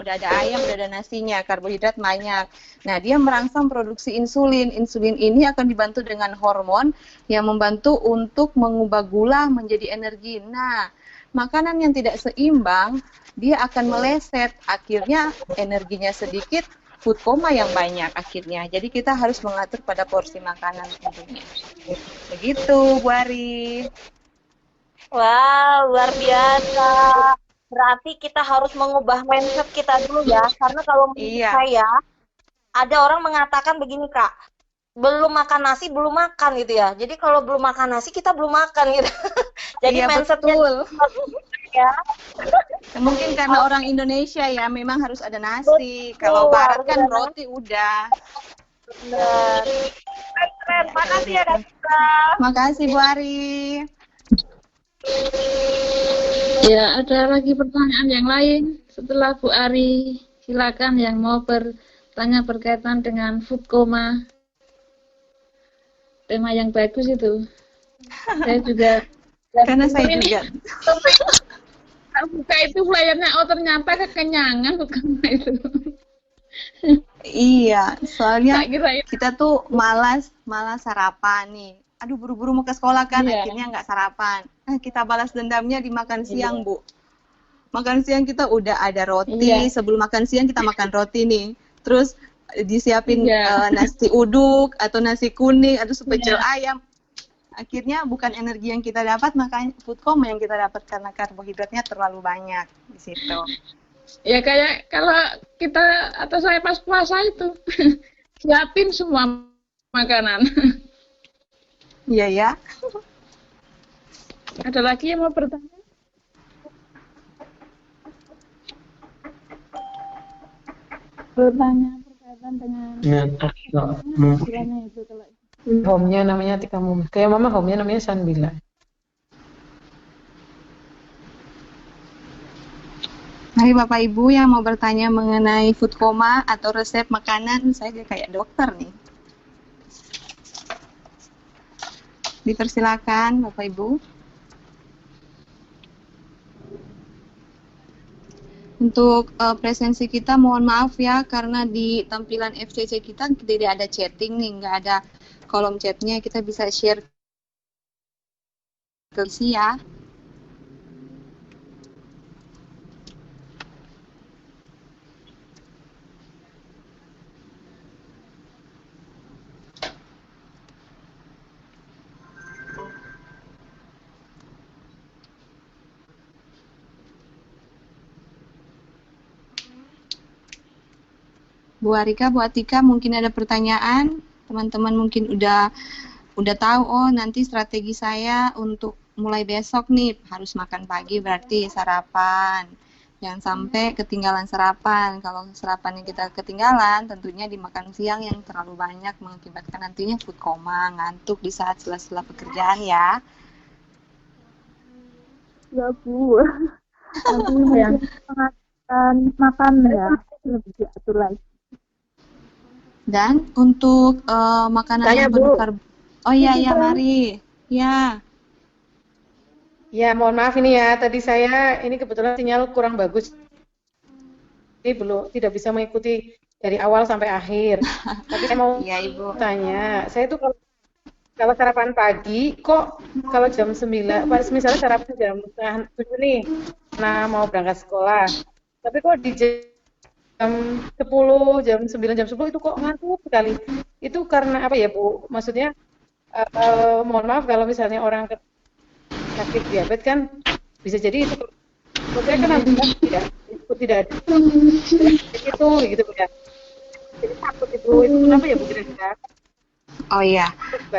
Udah ada ayam, udah ada nasinya, karbohidrat banyak. Nah, dia merangsang produksi insulin. Insulin ini akan dibantu dengan hormon yang membantu untuk mengubah gula menjadi energi. Nah, makanan yang tidak seimbang, dia akan meleset. Akhirnya energinya sedikit, food coma yang banyak akhirnya. Jadi kita harus mengatur pada porsi makanan tentunya. Begitu, Bu Ari. Wow, luar biasa. Berarti kita harus mengubah mindset kita dulu ya. Karena kalau menurut saya, ada orang mengatakan begini Kak, belum makan nasi, belum makan gitu ya. Jadi kalau belum makan nasi, kita belum makan gitu. Jadi iya, mindsetnya betul. Ya. Mungkin karena orang Indonesia ya, memang harus ada nasi. Kalau Barat kan roti udah. Benar. Keren, makasih ya Kak Citra. Makasih Bu Ari. Ya, ada lagi pertanyaan yang lain setelah Bu Ari. Silakan yang mau bertanya berkaitan dengan food coma. Tema yang bagus itu. Saya juga. Karena saya juga. Buka itu flyernya, oh ternyata kekenyangan bukan itu. Iya, soalnya kita tuh malas sarapan nih. Aduh, buru-buru mau ke sekolah kan, akhirnya nggak sarapan. Kita balas dendamnya di makan siang, Bu. Makan siang kita udah ada roti, sebelum makan siang kita makan roti nih. Terus disiapin nasi uduk atau nasi kuning atau sup pecel ayam. Akhirnya bukan energi yang kita dapat, makanya food coma yang kita dapat karena karbohidratnya terlalu banyak di situ. Ya kayak kalau kita atau saya pas puasa itu siapin semua makanan. Iya ya. Ada lagi yang mau bertanya? Bertanya berkaitan dengan home-nya namanya Tika Mum. Kayak mama home-nya namanya Sanbila. Mari Bapak Ibu yang mau bertanya mengenai food coma atau resep makanan, saya kayak dokter nih. Dipersilakan Bapak Ibu. Untuk presensi kita mohon maaf ya karena di tampilan FCC kita tidak ada chatting nih, nggak ada kolom chatnya. Kita bisa share ke si ya. Bu Arika, Bu Atika, mungkin ada pertanyaan? Teman-teman mungkin udah tahu, oh nanti strategi saya untuk mulai besok nih harus makan pagi berarti sarapan. Jangan sampai ketinggalan sarapan. Kalau sarapannya kita ketinggalan, tentunya dimakan siang yang terlalu banyak mengakibatkan nantinya food coma, ngantuk di saat sela-sela pekerjaan ya. Ya Bu, nanti mungkin pengaturan makan ya lebih diatur lagi. Dan untuk makanan Tanya, yang Bu. penuh karbo. Oh iya ya, mari. Ya. Ya, mohon maaf ini ya. Tadi saya ini kebetulan sinyal kurang bagus. Jadi tidak bisa mengikuti dari awal sampai akhir. Tapi saya mau Iya, Ibu. tanya, saya tuh kalau sarapan pagi kok kalau jam 9, misalnya sarapan jam setengah 7 nih, nah mau berangkat sekolah. Tapi kok di jam 10, jam 9, jam 10 itu kok ngantuk sekali. Itu karena apa ya, Bu? Maksudnya mohon maaf kalau misalnya orang sakit diabetes kan bisa jadi itu. Maksudnya kan tidak ada itu gitu ya. Jadi takut itu kenapa ya Bu kira-kira? Oh iya,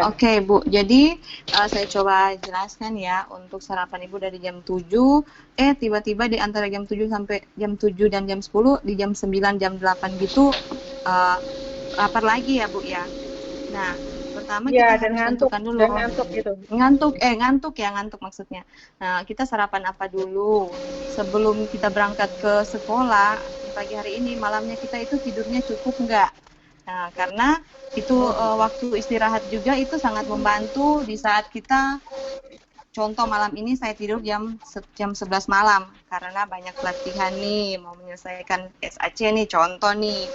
oke Bu. Jadi saya coba jelaskan ya untuk sarapan Ibu dari jam 7, tiba-tiba di antara jam 7 sampai jam 7 dan jam 10, di jam 9, jam 8 gitu lapar lagi ya Bu ya. Nah, pertama Ya, kita dan harus ngantuk, tentukan dulu. dan ngantuk gitu. Ngantuk maksudnya. Nah, kita sarapan apa dulu? Sebelum kita berangkat ke sekolah, pagi hari ini, malamnya kita itu tidurnya cukup nggak? Nah, karena itu waktu istirahat juga itu sangat membantu di saat kita, contoh malam ini saya tidur jam 11 malam karena banyak pelatihan nih, mau menyelesaikan SAC nih, contoh nih.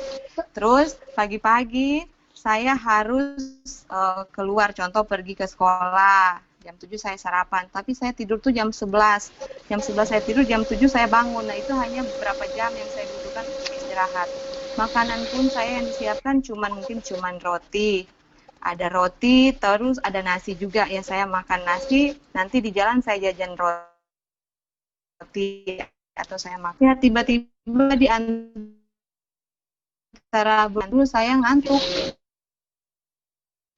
Terus pagi-pagi saya harus keluar, contoh pergi ke sekolah. Jam 7 saya sarapan, tapi saya tidur tuh jam 11. Jam 11 saya tidur, jam 7 saya bangun. Nah, itu hanya beberapa jam yang saya butuhkan untuk istirahat. Makanan pun saya yang disiapkan mungkin cuman roti. Ada roti, terus ada nasi juga. Ya, saya makan nasi, nanti di jalan saya jajan roti atau saya makan. Ya, tiba-tiba di antara bulan dulu saya ngantuk.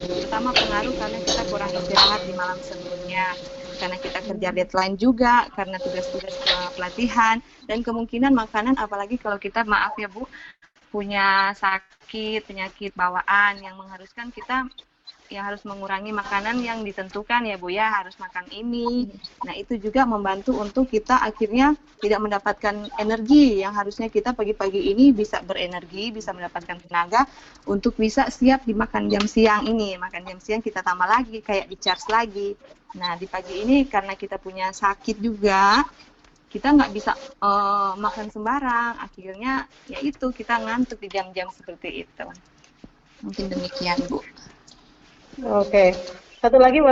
Pertama pengaruh karena kita kurang istirahat di malam sebelumnya, karena kita kerja deadline juga, karena tugas-tugas pelatihan, dan kemungkinan makanan, apalagi kalau kita, maaf ya Bu, punya penyakit bawaan yang mengharuskan kita yang harus mengurangi makanan yang ditentukan ya Bu ya, harus makan ini. Nah, itu juga membantu untuk kita akhirnya tidak mendapatkan energi yang harusnya kita pagi-pagi ini bisa berenergi, bisa mendapatkan tenaga untuk bisa siap dimakan jam siang ini. Makan jam siang kita tambah lagi, kayak di-charge lagi. Nah, di pagi ini karena kita punya sakit juga, kita nggak bisa makan sembarang. Akhirnya ya itu, kita ngantuk di jam-jam seperti itu. Mungkin demikian Bu. Oke. Satu lagi,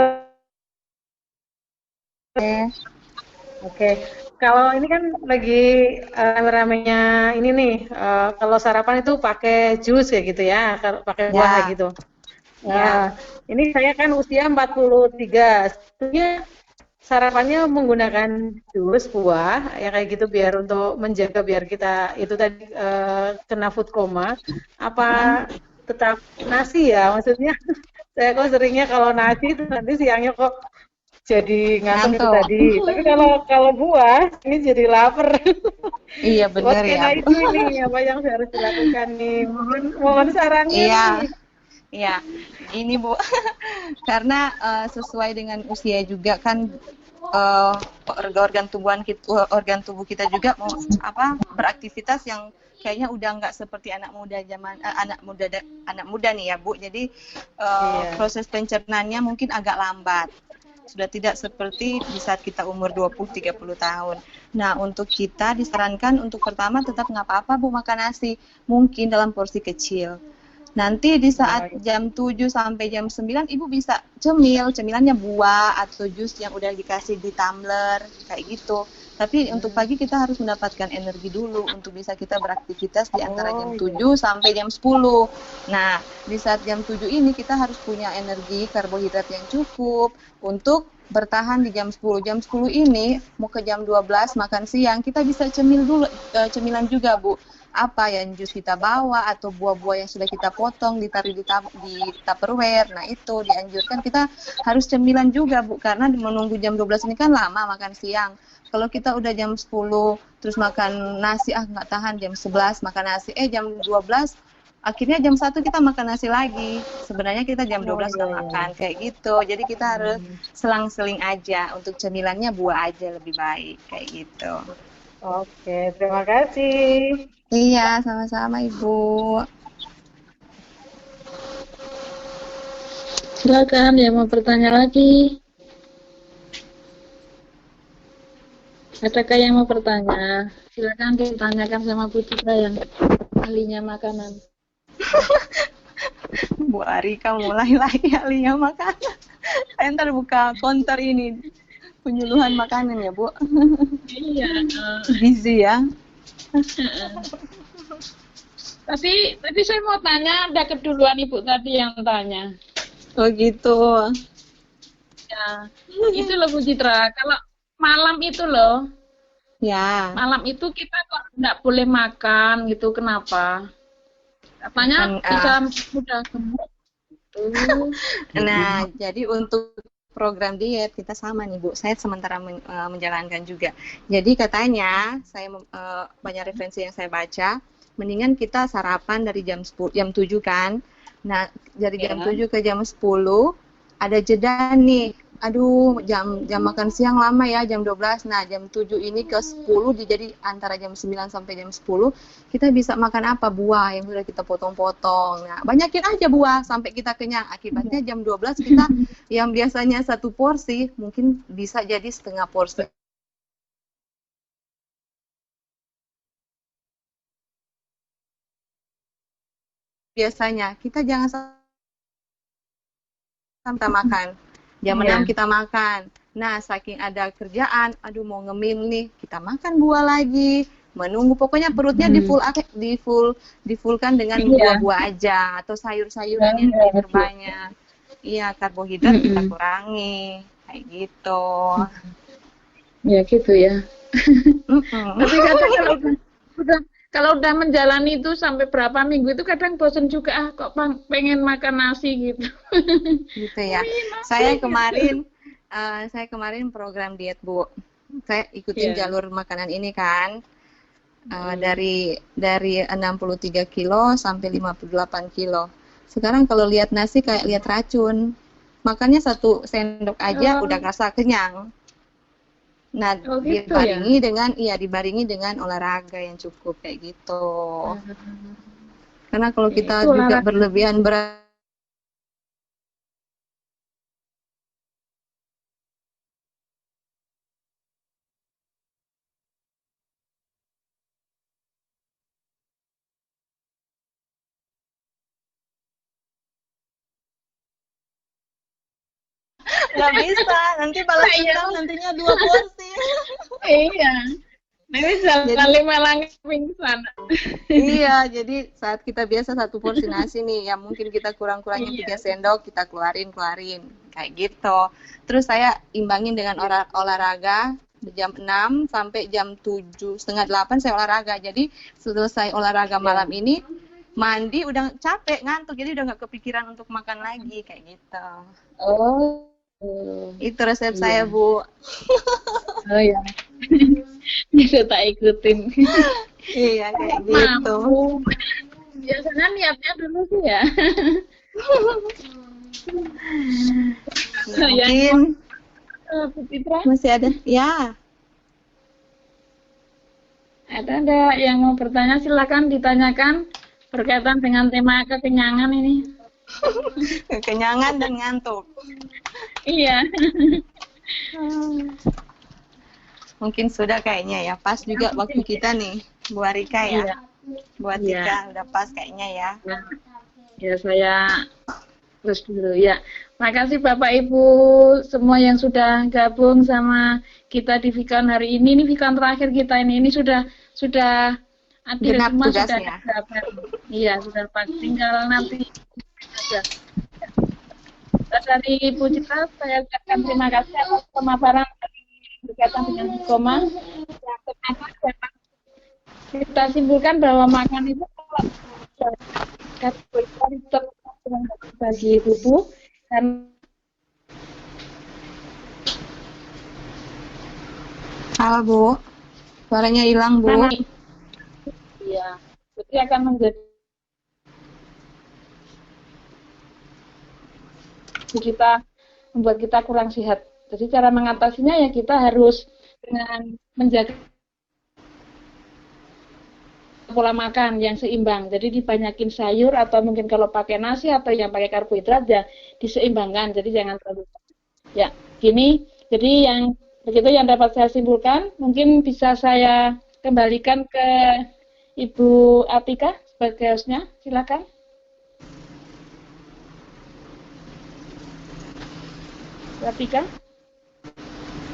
Oke. Kalau ini kan lagi rame-ramenya ini nih, kalau sarapan itu pakai jus kayak gitu ya, kalau pakai buah gitu. Nah, ini saya kan usia 43. Sebetulnya sarapannya menggunakan jus buah ya kayak gitu biar untuk menjaga biar kita itu tadi kena food coma. Apa tetap nasi ya? Maksudnya saya kok seringnya kalau nasi itu nanti siangnya kok jadi ngantuk itu tadi. Tapi kalau buah ini jadi lapar. Iya benar ya. Itu ini apa yang saya harus dilakukan nih? Mohon sarannya. Iya. Iya. Ini Bu. Karena sesuai dengan usia juga kan organ tubuh kita juga beraktivitas yang kayaknya udah nggak seperti anak muda nih ya Bu. Jadi proses pencernaannya mungkin agak lambat. sudah tidak seperti di saat kita umur 20-30 tahun. Nah, untuk kita disarankan untuk pertama tetap nggak apa-apa Bu makan nasi, mungkin dalam porsi kecil. Nanti di saat jam 7 sampai jam 9 Ibu bisa cemilannya buah atau jus yang udah dikasih di tumbler kayak gitu. Tapi untuk pagi kita harus mendapatkan energi dulu untuk bisa kita beraktivitas di antara jam 7 sampai jam 10. Nah, di saat jam 7 ini kita harus punya energi karbohidrat yang cukup untuk bertahan di jam 10. Jam 10 ini mau ke jam 12 makan siang, kita bisa cemilan juga, Bu. Apa yang jus kita bawa atau buah-buah yang sudah kita potong ditaruh di Tupperware. Nah, itu dianjurkan kita harus cemilan juga, Bu, karena menunggu jam 12 ini kan lama makan siang. Kalau kita udah jam 10 terus makan nasi, nggak tahan, jam 11 makan nasi, jam 12 akhirnya jam 1 kita makan nasi lagi. Sebenarnya kita jam 12 nggak makan kayak gitu. Jadi kita harus selang-seling aja. Untuk cemilannya buah aja lebih baik kayak gitu. Oke, terima kasih. Iya, sama-sama Ibu. Silakan yang mau bertanya lagi. Adakah yang mau bertanya? Silakan ditanyakan sama Bu Citra yang ahlinya makanan. Bu Arika mulai lagi ahlinya makanan. Saya ntar buka counter ini penyuluhan makanan ya, Bu. Iya. Gizi ya. Tapi saya mau tanya, ada keduluan Ibu tadi yang tanya. Oh gitu. Ya, itu loh Bu Citra. Kalau malam itu loh. Ya. Malam itu kita kok nggak boleh makan gitu, kenapa? Katanya bisa mudah gemuk. Nah, jadi untuk program diet kita sama nih Bu. Saya sementara menjalankan juga. Jadi katanya saya banyak referensi yang saya baca, mendingan kita sarapan dari jam 7 kan. Nah, dari jam 7 ke jam 10 ada jeda nih. Aduh, jam makan siang lama ya, jam 12. Nah, jam 7 ini ke 10 jadi antara jam 9 sampai jam 10 kita bisa makan apa? Buah yang sudah kita potong-potong. Nah, banyakin aja buah sampai kita kenyang. Akibatnya jam 12 kita yang biasanya 1 porsi mungkin bisa jadi setengah porsi. Biasanya kita jangan sampai makan. Jam 6 kita makan. Nah, saking ada kerjaan, aduh mau ngemil nih, kita makan buah lagi. Menunggu, pokoknya perutnya difulkan dengan buah-buah aja atau sayur-sayuran yang banyak. Iya, karbohidrat kita kurangi, kayak gitu. Ya gitu ya. Tapi kadang kalau udah menjalani itu sampai berapa minggu itu kadang bosan juga, kok pengen makan nasi gitu. Gitu ya. Saya kemarin program diet Bu. Saya ikutin jalur makanan ini kan. Dari 63 kilo sampai 58 kilo. Sekarang kalau lihat nasi kayak lihat racun. Makannya 1 sendok aja udah rasa kenyang. Nah, gitu dibaringi dengan olahraga yang cukup kayak gitu. Karena kalau kita juga berlebihan berat nggak bisa, nanti balas dendam nantinya 2 porsi. Iya. Nanti salah 5 langit pingsan. Iya, jadi saat kita biasa 1 porsi nasi nih, ya mungkin kita kurang-kurangin 3 sendok, kita keluarin kayak gitu. Terus saya imbangin dengan olahraga jam 6 sampai jam 7, setengah 8 saya olahraga. Jadi selesai olahraga malam ini, mandi udah capek, ngantuk, jadi udah nggak kepikiran untuk makan lagi kayak gitu. Itu resep saya, Bu. Oh ya. Bisa tak ikutin. Iya, kayak gitu. Biasanya niatnya dulu sih ya. Mungkin masih ada. Ya. Ada yang mau bertanya, silakan ditanyakan berkaitan dengan tema kekenyangan ini. Kekenyangan dan ngantuk. Iya. Mungkin sudah kayaknya ya, pas juga waktu kita nih, Bu Arika ya. Iya. Buat Iya. Tika udah pas kayaknya ya. Nah, ya saya terus dulu ya. Makasih Bapak Ibu semua yang sudah gabung sama kita di Vikon hari ini. Ini Vikon terakhir kita ini. Ini sudah adil Genap semua sudah tugasnya. dapat. Iya, sudah pas. Tinggal nanti saja. Dari Ibu Citra, saya ucapkan terima kasih atas pemaparan berkaitan dengan koma. Yang ternyata dapat kita simpulkan bahwa makan itu karbohidrat bagi tubuh dan Halo Bu, suaranya hilang Bu. Iya, jadi akan menjadi kita membuat kita kurang sehat. Jadi cara mengatasinya ya kita harus dengan menjaga pola makan yang seimbang. Jadi dibanyakin sayur atau mungkin kalau pakai nasi atau yang pakai karbohidrat ya diseimbangkan. Jadi jangan terlalu ya gini. Jadi yang begitu yang dapat saya simpulkan. Mungkin bisa saya kembalikan ke Ibu Atika sebagai hostnya. Silakan. Atika.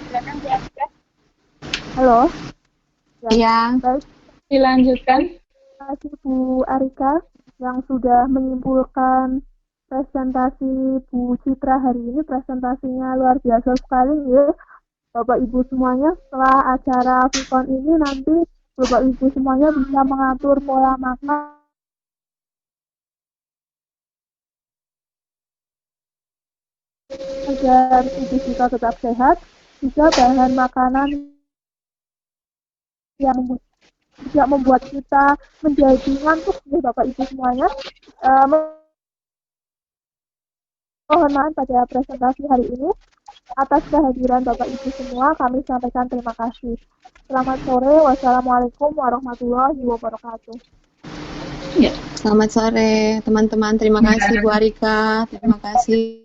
Silakan Bu Atika. Halo. Iya. Baik. Dilanjutkan. Terima kasih Bu Arika yang sudah menyimpulkan presentasi Bu Citra hari ini. Presentasinya luar biasa sekali ya. Bapak Ibu semuanya, setelah acara Vikon ini nanti Bapak Ibu semuanya bisa mengatur pola makan agar tubuh kita tetap sehat, juga bahan makanan yang tidak membuat kita menjadi ngantuk ya Bapak Ibu semuanya. Mohon maaf pada presentasi hari ini. Atas kehadiran Bapak Ibu semua, kami sampaikan terima kasih. Selamat sore, wassalamualaikum warahmatullahi wabarakatuh. Selamat sore teman-teman, terima kasih Bu Arika, terima kasih